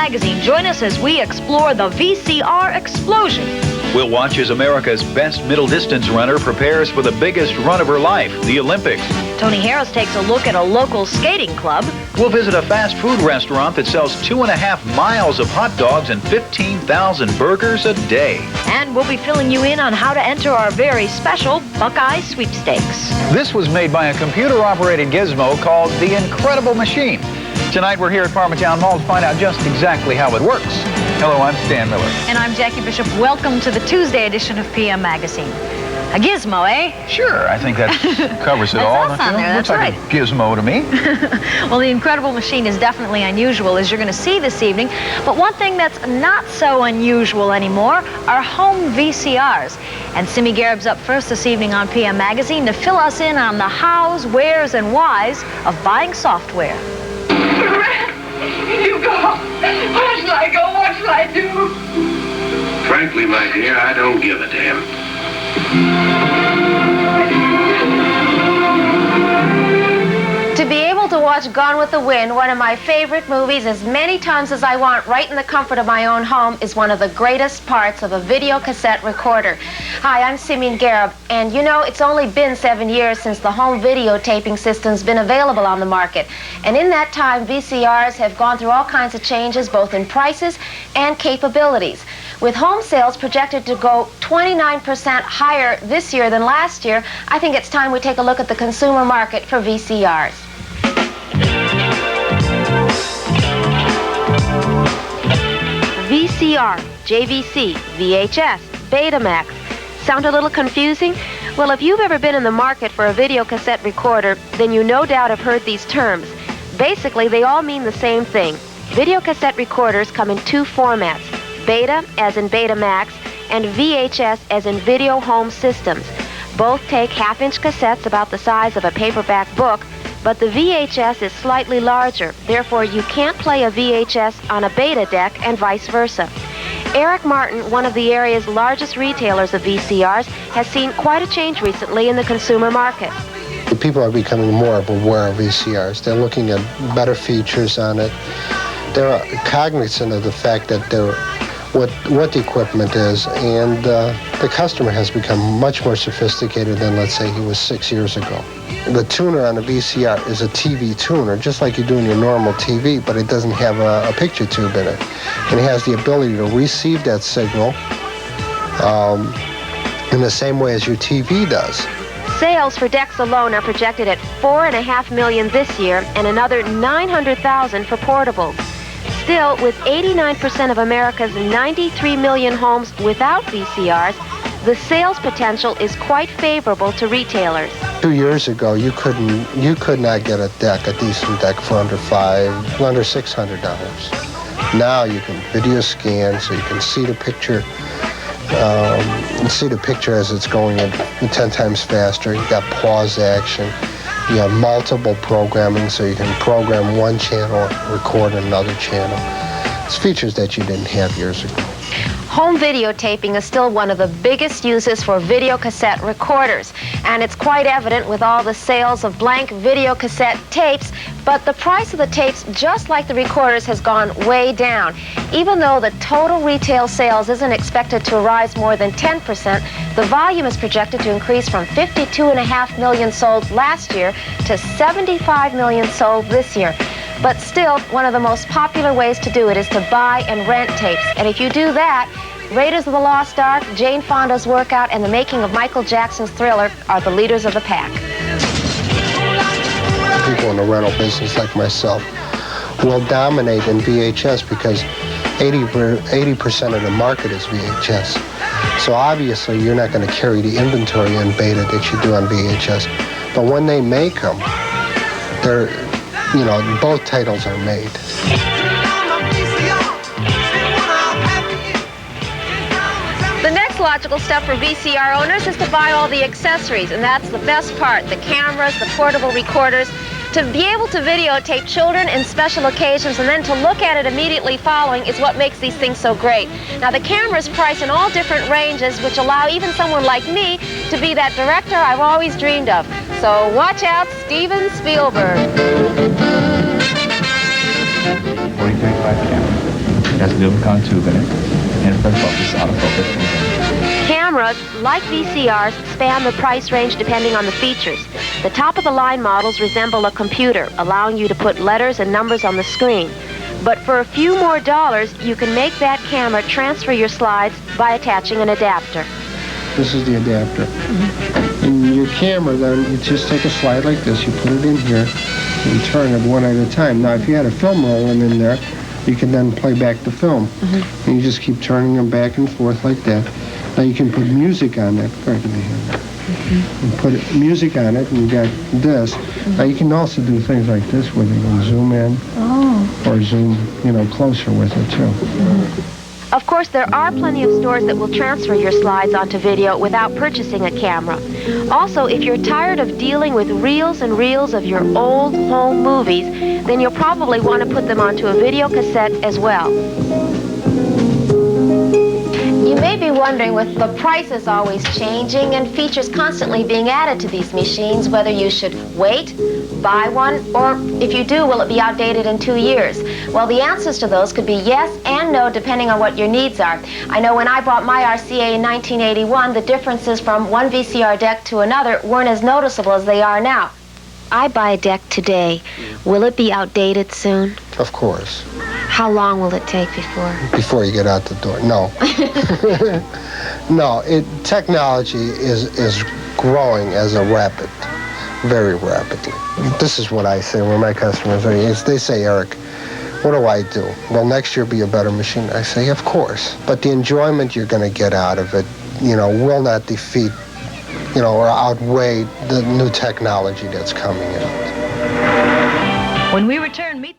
Magazine. Join us as we explore the VCR explosion. We'll watch as America's best middle distance runner prepares for the biggest run of her life, the Olympics. Tony Harris takes a look at a local skating club. We'll visit a fast food restaurant that sells 2.5 miles of hot dogs and 15,000 burgers a day. And we'll be filling you in on how to enter our very special Buckeye Sweepstakes. This was made by a computer-operated gizmo called the Incredible Machine. Tonight we're here at Farmertown Mall to find out just exactly how it works. Hello, I'm Stan Miller. And I'm Jackie Bishop. Welcome to the Tuesday edition of PM Magazine. A gizmo, eh? Sure, I think that covers it all. That's on there, that's Looks right. like a gizmo to me. Well, the Incredible Machine is definitely unusual, as you're going to see this evening. But one thing that's not so unusual anymore are home VCRs. And Simi Garib's up first this evening on PM Magazine to fill us in on the hows, wheres, and whys of buying software. You go. Where shall I go? What shall I do? Frankly, my dear, I don't give a damn. To be able to watch Gone with the Wind, one of my favorite movies, as many times as I want, right in the comfort of my own home, is one of the greatest parts of a video cassette recorder. Hi, I'm Simeon Garib, and you know, it's only been 7 years since the home videotaping system's been available on the market. And in that time, VCRs have gone through all kinds of changes, both in prices and capabilities. With home sales projected to go 29% higher this year than last year, I think it's time we take a look at the consumer market for VCRs. VCR, JVC, VHS, Betamax. Sound a little confusing? Well, if you've ever been in the market for a video cassette recorder, then you no doubt have heard these terms. Basically, they all mean the same thing. Video cassette recorders come in two formats: Beta, as in Betamax, and VHS, as in Video Home Systems. Both take half-inch cassettes about the size of a paperback book, but the VHS is slightly larger. Therefore, you can't play a VHS on a Beta deck and vice versa. Eric Martin, one of the area's largest retailers of VCRs, has seen quite a change recently in the consumer market. The people are becoming more aware of VCRs. They're looking at better features on it. They're cognizant of the fact that what the equipment is, and the customer has become much more sophisticated than, let's say, he was 6 years ago. The tuner on a VCR is a TV tuner, just like you do in your normal TV, but it doesn't have a picture tube in it. And it has the ability to receive that signal in the same way as your TV does. Sales for decks alone are projected at $4.5 million this year and another $900,000 for portables. Still, with 89% of America's 93 million homes without VCRs, the sales potential is quite favorable to retailers. 2 years ago, you could not get a decent deck for under $600. Now you can video scan, so you can see the picture. See the picture as it's going in 10 times faster. You got pause action. You have multiple programming, so you can program one channel, record another channel. It's features that you didn't have years ago. Home videotaping is still one of the biggest uses for video cassette recorders, and it's quite evident with all the sales of blank video cassette tapes, but the price of the tapes, just like the recorders, has gone way down. Even though the total retail sales isn't expected to rise more than 10%, the volume is projected to increase from 52.5 million sold last year to 75 million sold this year. But still, one of the most popular ways to do it is to buy and rent tapes. And if you do that, Raiders of the Lost Ark, Jane Fonda's Workout, and the making of Michael Jackson's Thriller are the leaders of the pack. People in the rental business like myself will dominate in VHS because 80% of the market is VHS. So obviously you're not going to carry the inventory in Beta that you do on VHS. But when they make them, both titles are made. The next logical step for VCR owners is to buy all the accessories, and that's the best part: the cameras, the portable recorders. To be able to videotape children in special occasions and then to look at it immediately following is what makes these things so great. Now, the cameras price in all different ranges, which allow even someone like me to be that director I've always dreamed of. So watch out, Steven Spielberg. What do you think about cameras? has a Dubicon tube in it, infrared focus, autofocus. Cameras, like VCRs, span the price range depending on the features. The top-of-the-line models resemble a computer, allowing you to put letters and numbers on the screen. But for a few more dollars, you can make that camera transfer your slides by attaching an adapter. This is the adapter. And your camera, then, you just take a slide like this, you put it in here, and turn it one at a time. Now, if you had a film rolling in there, you can then play back the film. And you just keep turning them back and forth like that. Now, you can put music on that. Right in here. And put music on it, and you got this. Now, you can also do things like this, where you can zoom in or zoom, closer with it, too. Of course, there are plenty of stores that will transfer your slides onto video without purchasing a camera. Also, if you're tired of dealing with reels and reels of your old home movies, then you'll probably want to put them onto a video cassette as well. You may be wondering, with the prices always changing and features constantly being added to these machines, whether you should wait, buy one, or if you do, will it be outdated in 2 years? Well, the answers to those could be yes and no, depending on what your needs are. I know when I bought my RCA in 1981, the differences from one VCR deck to another weren't as noticeable as they are now. I buy a deck today. Will it be outdated soon? Of course. How long will it take Before you get out the door. No. No, technology is growing very rapidly. This is what I say when my customers are, they say, Eric, what do I do? Will next year be a better machine? I say, of course. But the enjoyment you're going to get out of it, will not defeat, or outweigh the new technology that's coming out. When we return, meet